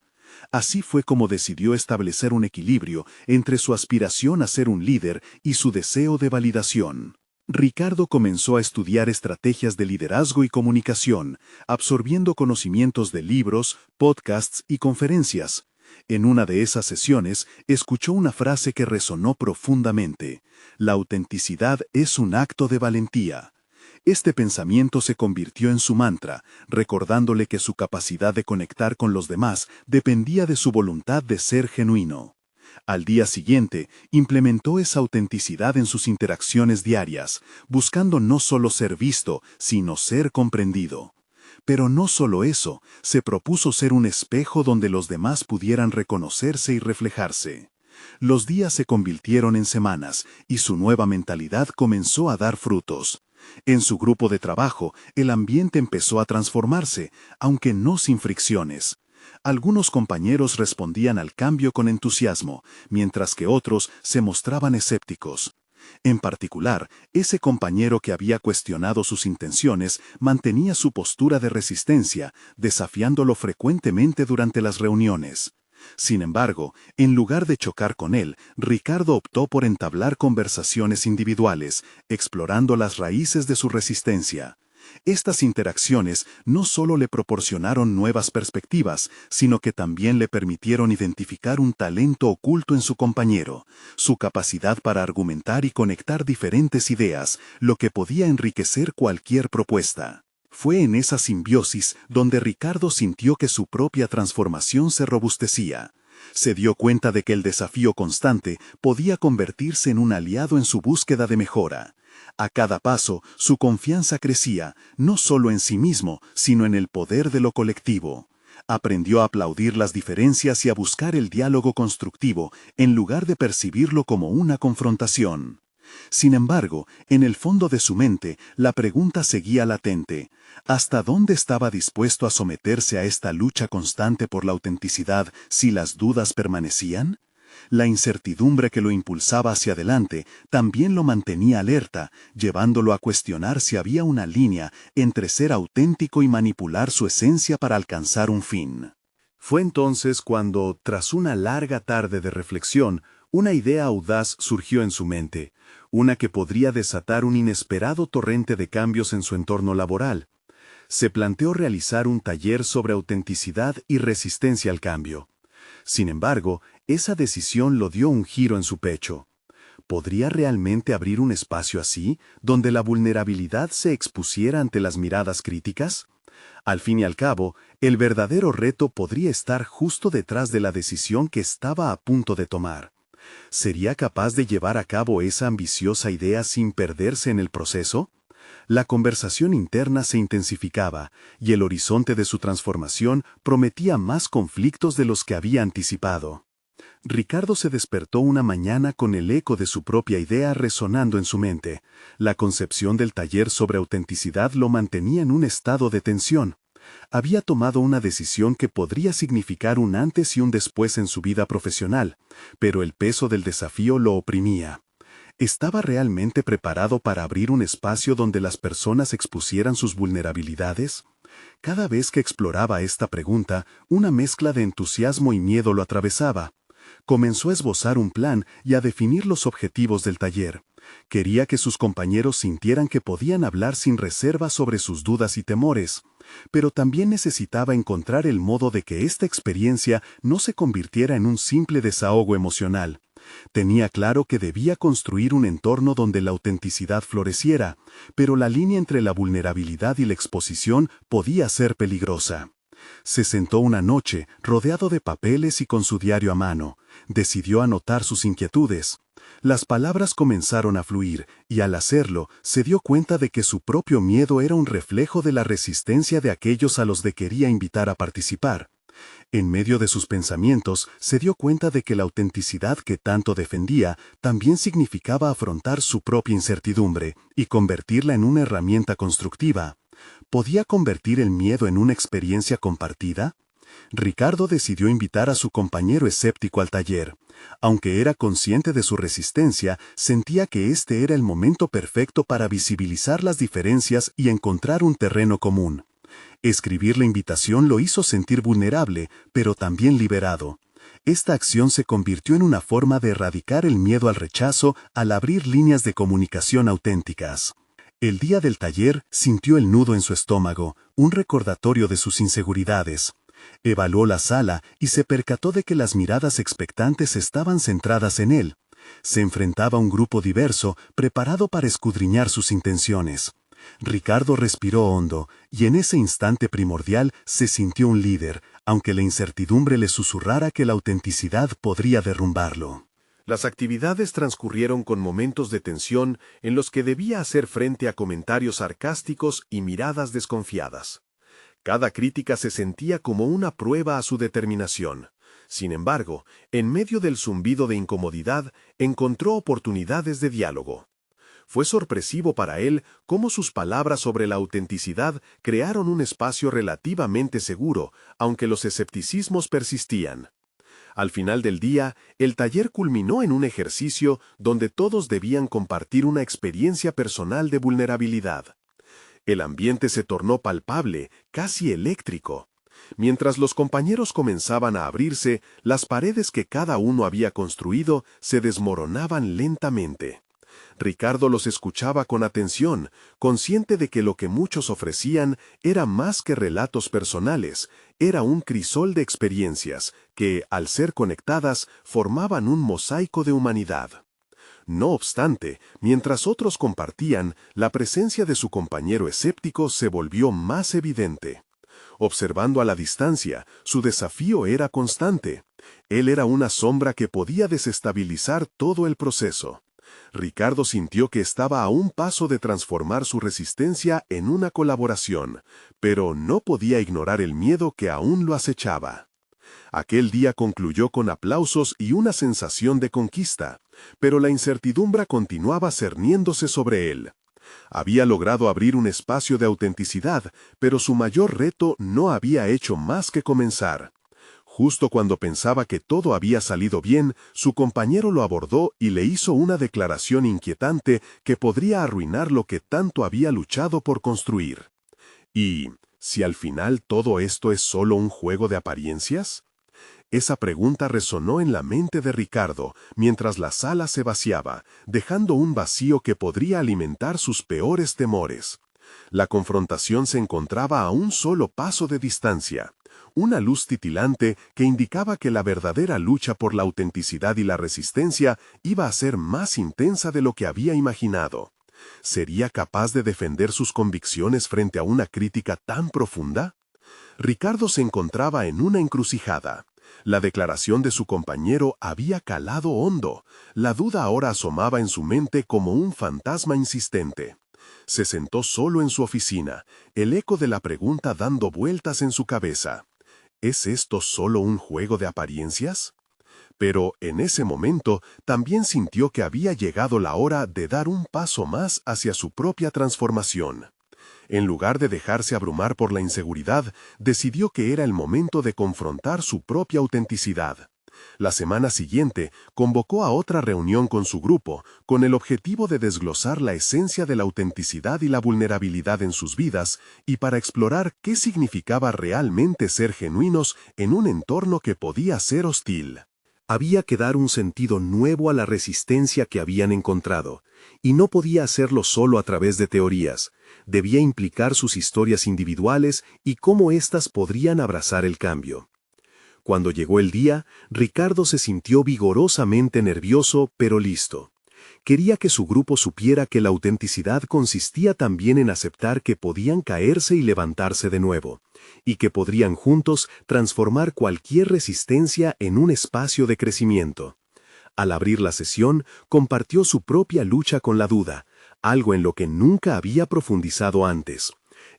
Así fue como decidió establecer un equilibrio entre su aspiración a ser un líder y su deseo de validación. Ricardo comenzó a estudiar estrategias de liderazgo y comunicación, absorbiendo conocimientos de libros, podcasts y conferencias. En una de esas sesiones, escuchó una frase que resonó profundamente: «La autenticidad es un acto de valentía». Este pensamiento se convirtió en su mantra, recordándole que su capacidad de conectar con los demás dependía de su voluntad de ser genuino. Al día siguiente, implementó esa autenticidad en sus interacciones diarias, buscando no solo ser visto, sino ser comprendido. Pero no solo eso, se propuso ser un espejo donde los demás pudieran reconocerse y reflejarse. Los días se convirtieron en semanas, y su nueva mentalidad comenzó a dar frutos. En su grupo de trabajo, el ambiente empezó a transformarse, aunque no sin fricciones. Algunos compañeros respondían al cambio con entusiasmo, mientras que otros se mostraban escépticos. En particular, ese compañero que había cuestionado sus intenciones mantenía su postura de resistencia, desafiándolo frecuentemente durante las reuniones. Sin embargo, en lugar de chocar con él, Ricardo optó por entablar conversaciones individuales, explorando las raíces de su resistencia. Estas interacciones no solo le proporcionaron nuevas perspectivas, sino que también le permitieron identificar un talento oculto en su compañero, su capacidad para argumentar y conectar diferentes ideas, lo que podía enriquecer cualquier propuesta. Fue en esa simbiosis donde Ricardo sintió que su propia transformación se robustecía. Se dio cuenta de que el desafío constante podía convertirse en un aliado en su búsqueda de mejora. A cada paso, su confianza crecía, no solo en sí mismo, sino en el poder de lo colectivo. Aprendió a aplaudir las diferencias y a buscar el diálogo constructivo, en lugar de percibirlo como una confrontación. Sin embargo, en el fondo de su mente, la pregunta seguía latente: ¿hasta dónde estaba dispuesto a someterse a esta lucha constante por la autenticidad si las dudas permanecían? La incertidumbre que lo impulsaba hacia adelante también lo mantenía alerta, llevándolo a cuestionar si había una línea entre ser auténtico y manipular su esencia para alcanzar un fin. Fue entonces cuando, tras una larga tarde de reflexión, una idea audaz surgió en su mente, una que podría desatar un inesperado torrente de cambios en su entorno laboral. Se planteó realizar un taller sobre autenticidad y resistencia al cambio. Sin embargo, esa decisión lo dio un giro en su pecho. ¿Podría realmente abrir un espacio así, donde la vulnerabilidad se expusiera ante las miradas críticas? Al fin y al cabo, el verdadero reto podría estar justo detrás de la decisión que estaba a punto de tomar. ¿Sería capaz de llevar a cabo esa ambiciosa idea sin perderse en el proceso? La conversación interna se intensificaba, y el horizonte de su transformación prometía más conflictos de los que había anticipado. Ricardo se despertó una mañana con el eco de su propia idea resonando en su mente. La concepción del taller sobre autenticidad lo mantenía en un estado de tensión. Había tomado una decisión que podría significar un antes y un después en su vida profesional, pero el peso del desafío lo oprimía. ¿Estaba realmente preparado para abrir un espacio donde las personas expusieran sus vulnerabilidades? Cada vez que exploraba esta pregunta, una mezcla de entusiasmo y miedo lo atravesaba. Comenzó a esbozar un plan y a definir los objetivos del taller. Quería que sus compañeros sintieran que podían hablar sin reserva sobre sus dudas y temores, pero también necesitaba encontrar el modo de que esta experiencia no se convirtiera en un simple desahogo emocional. Tenía claro que debía construir un entorno donde la autenticidad floreciera, pero la línea entre la vulnerabilidad y la exposición podía ser peligrosa. Se sentó una noche, rodeado de papeles y con su diario a mano. Decidió anotar sus inquietudes. Las palabras comenzaron a fluir, y al hacerlo, se dio cuenta de que su propio miedo era un reflejo de la resistencia de aquellos a los que quería invitar a participar. En medio de sus pensamientos, se dio cuenta de que la autenticidad que tanto defendía también significaba afrontar su propia incertidumbre y convertirla en una herramienta constructiva. ¿Podía convertir el miedo en una experiencia compartida? Ricardo decidió invitar a su compañero escéptico al taller. Aunque era consciente de su resistencia, sentía que este era el momento perfecto para visibilizar las diferencias y encontrar un terreno común. Escribir la invitación lo hizo sentir vulnerable, pero también liberado. Esta acción se convirtió en una forma de erradicar el miedo al rechazo al abrir líneas de comunicación auténticas. El día del taller sintió el nudo en su estómago, un recordatorio de sus inseguridades. Evaluó la sala y se percató de que las miradas expectantes estaban centradas en él. Se enfrentaba a un grupo diverso, preparado para escudriñar sus intenciones. Ricardo respiró hondo, y en ese instante primordial se sintió un líder, aunque la incertidumbre le susurrara que la autenticidad podría derrumbarlo. Las actividades transcurrieron con momentos de tensión en los que debía hacer frente a comentarios sarcásticos y miradas desconfiadas. Cada crítica se sentía como una prueba a su determinación. Sin embargo, en medio del zumbido de incomodidad, encontró oportunidades de diálogo. Fue sorpresivo para él cómo sus palabras sobre la autenticidad crearon un espacio relativamente seguro, aunque los escepticismos persistían. Al final del día, el taller culminó en un ejercicio donde todos debían compartir una experiencia personal de vulnerabilidad. El ambiente se tornó palpable, casi eléctrico. Mientras los compañeros comenzaban a abrirse, las paredes que cada uno había construido se desmoronaban lentamente. Ricardo los escuchaba con atención, consciente de que lo que muchos ofrecían era más que relatos personales, era un crisol de experiencias que, al ser conectadas, formaban un mosaico de humanidad. No obstante, mientras otros compartían, la presencia de su compañero escéptico se volvió más evidente. Observando a la distancia, su desafío era constante. Él era una sombra que podía desestabilizar todo el proceso. Ricardo sintió que estaba a un paso de transformar su resistencia en una colaboración, pero no podía ignorar el miedo que aún lo acechaba. Aquel día concluyó con aplausos y una sensación de conquista, pero la incertidumbre continuaba cerniéndose sobre él. Había logrado abrir un espacio de autenticidad, pero su mayor reto no había hecho más que comenzar. Justo cuando pensaba que todo había salido bien, su compañero lo abordó y le hizo una declaración inquietante que podría arruinar lo que tanto había luchado por construir. ¿Y si al final todo esto es solo un juego de apariencias? Esa pregunta resonó en la mente de Ricardo mientras la sala se vaciaba, dejando un vacío que podría alimentar sus peores temores. La confrontación se encontraba a un solo paso de distancia. Una luz titilante que indicaba que la verdadera lucha por la autenticidad y la resistencia iba a ser más intensa de lo que había imaginado. ¿Sería capaz de defender sus convicciones frente a una crítica tan profunda? Ricardo se encontraba en una encrucijada. La declaración de su compañero había calado hondo. La duda ahora asomaba en su mente como un fantasma insistente. Se sentó solo en su oficina, el eco de la pregunta dando vueltas en su cabeza. ¿Es esto solo un juego de apariencias? Pero en ese momento también sintió que había llegado la hora de dar un paso más hacia su propia transformación. En lugar de dejarse abrumar por la inseguridad, decidió que era el momento de confrontar su propia autenticidad. La semana siguiente, convocó a otra reunión con su grupo, con el objetivo de desglosar la esencia de la autenticidad y la vulnerabilidad en sus vidas, y para explorar qué significaba realmente ser genuinos en un entorno que podía ser hostil. Había que dar un sentido nuevo a la resistencia que habían encontrado, y no podía hacerlo solo a través de teorías. Debía implicar sus historias individuales y cómo éstas podrían abrazar el cambio. Cuando llegó el día, Ricardo se sintió vigorosamente nervioso, pero listo. Quería que su grupo supiera que la autenticidad consistía también en aceptar que podían caerse y levantarse de nuevo, y que podrían juntos transformar cualquier resistencia en un espacio de crecimiento. Al abrir la sesión, compartió su propia lucha con la duda, algo en lo que nunca había profundizado antes.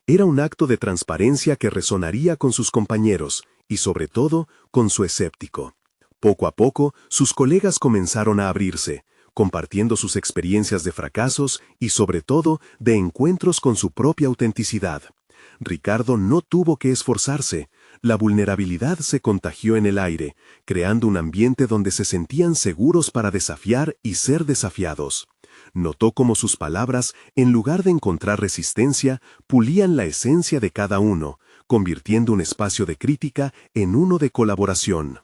Era un acto de transparencia que resonaría con sus compañeros, y sobre todo, con su escéptico. Poco a poco, sus colegas comenzaron a abrirse, compartiendo sus experiencias de fracasos y, sobre todo, de encuentros con su propia autenticidad. Ricardo no tuvo que esforzarse. La vulnerabilidad se contagió en el aire, creando un ambiente donde se sentían seguros para desafiar y ser desafiados. Notó cómo sus palabras, en lugar de encontrar resistencia, pulían la esencia de cada uno, convirtiendo un espacio de crítica en uno de colaboración.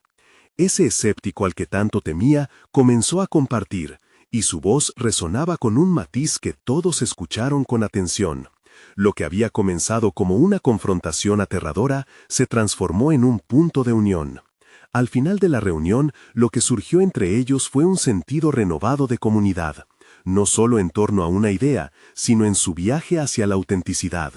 Ese escéptico al que tanto temía comenzó a compartir, y su voz resonaba con un matiz que todos escucharon con atención. Lo que había comenzado como una confrontación aterradora se transformó en un punto de unión. Al final de la reunión, lo que surgió entre ellos fue un sentido renovado de comunidad, no solo en torno a una idea, sino en su viaje hacia la autenticidad.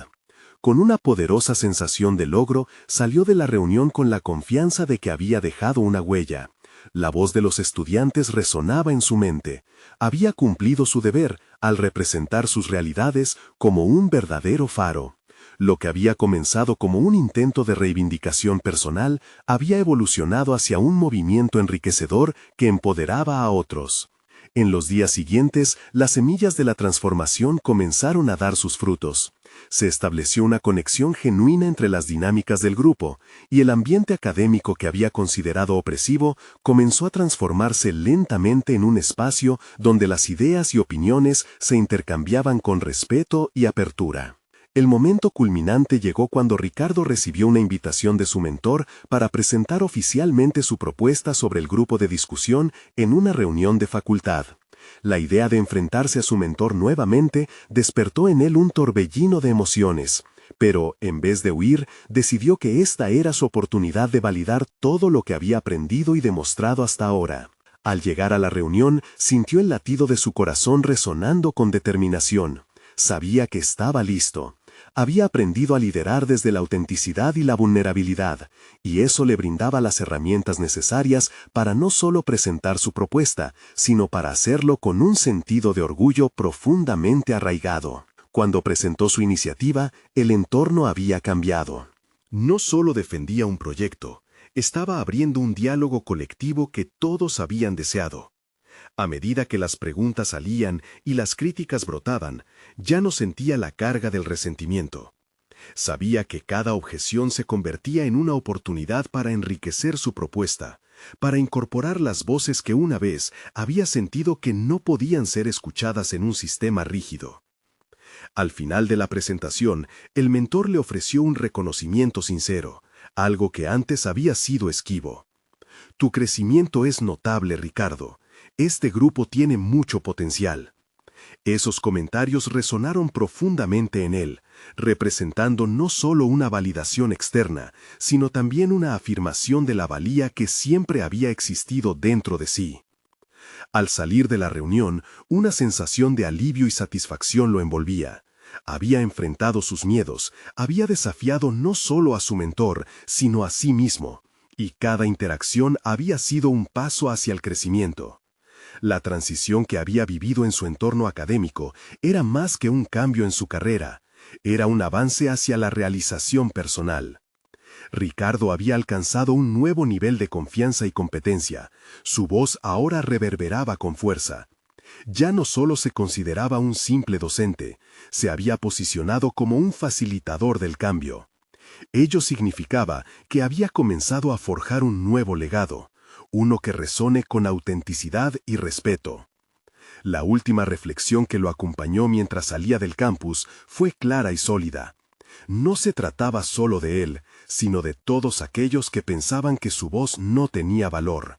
Con una poderosa sensación de logro, salió de la reunión con la confianza de que había dejado una huella. La voz de los estudiantes resonaba en su mente. Había cumplido su deber al representar sus realidades como un verdadero faro. Lo que había comenzado como un intento de reivindicación personal había evolucionado hacia un movimiento enriquecedor que empoderaba a otros. En los días siguientes, las semillas de la transformación comenzaron a dar sus frutos. Se estableció una conexión genuina entre las dinámicas del grupo, y el ambiente académico que había considerado opresivo comenzó a transformarse lentamente en un espacio donde las ideas y opiniones se intercambiaban con respeto y apertura. El momento culminante llegó cuando Ricardo recibió una invitación de su mentor para presentar oficialmente su propuesta sobre el grupo de discusión en una reunión de facultad. La idea de enfrentarse a su mentor nuevamente despertó en él un torbellino de emociones, pero, en vez de huir, decidió que esta era su oportunidad de validar todo lo que había aprendido y demostrado hasta ahora. Al llegar a la reunión, sintió el latido de su corazón resonando con determinación. Sabía que estaba listo. Había aprendido a liderar desde la autenticidad y la vulnerabilidad, y eso le brindaba las herramientas necesarias para no solo presentar su propuesta, sino para hacerlo con un sentido de orgullo profundamente arraigado. Cuando presentó su iniciativa, el entorno había cambiado. No solo defendía un proyecto, estaba abriendo un diálogo colectivo que todos habían deseado. A medida que las preguntas salían y las críticas brotaban, ya no sentía la carga del resentimiento. Sabía que cada objeción se convertía en una oportunidad para enriquecer su propuesta, para incorporar las voces que una vez había sentido que no podían ser escuchadas en un sistema rígido. Al final de la presentación, el mentor le ofreció un reconocimiento sincero, algo que antes había sido esquivo. Tu crecimiento es notable, Ricardo. Este grupo tiene mucho potencial. Esos comentarios resonaron profundamente en él, representando no solo una validación externa, sino también una afirmación de la valía que siempre había existido dentro de sí. Al salir de la reunión, una sensación de alivio y satisfacción lo envolvía. Había enfrentado sus miedos, había desafiado no solo a su mentor, sino a sí mismo, y cada interacción había sido un paso hacia el crecimiento. La transición que había vivido en su entorno académico era más que un cambio en su carrera, era un avance hacia la realización personal. Ricardo había alcanzado un nuevo nivel de confianza y competencia. Su voz ahora reverberaba con fuerza. Ya no solo se consideraba un simple docente, se había posicionado como un facilitador del cambio. Ello significaba que había comenzado a forjar un nuevo legado, uno que resone con autenticidad y respeto. La última reflexión que lo acompañó mientras salía del campus fue clara y sólida. No se trataba solo de él, sino de todos aquellos que pensaban que su voz no tenía valor.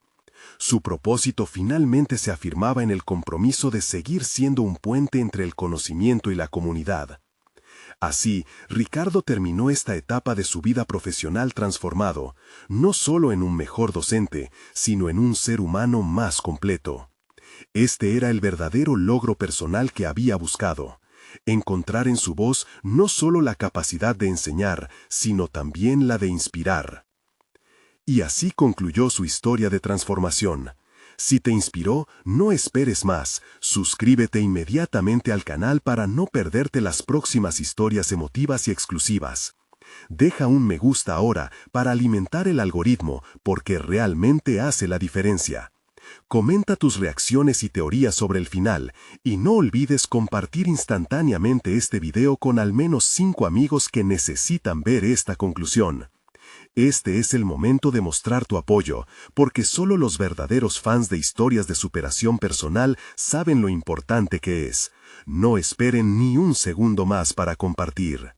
Su propósito finalmente se afirmaba en el compromiso de seguir siendo un puente entre el conocimiento y la comunidad. Así, Ricardo terminó esta etapa de su vida profesional transformado, no solo en un mejor docente, sino en un ser humano más completo. Este era el verdadero logro personal que había buscado. Encontrar en su voz no solo la capacidad de enseñar, sino también la de inspirar. Y así concluyó su historia de transformación. Si te inspiró, no esperes más, suscríbete inmediatamente al canal para no perderte las próximas historias emotivas y exclusivas. Deja un me gusta ahora para alimentar el algoritmo porque realmente hace la diferencia. Comenta tus reacciones y teorías sobre el final, y no olvides compartir instantáneamente este video con al menos 5 amigos que necesitan ver esta conclusión. Este es el momento de mostrar tu apoyo, porque solo los verdaderos fans de historias de superación personal saben lo importante que es. No esperen ni un segundo más para compartir.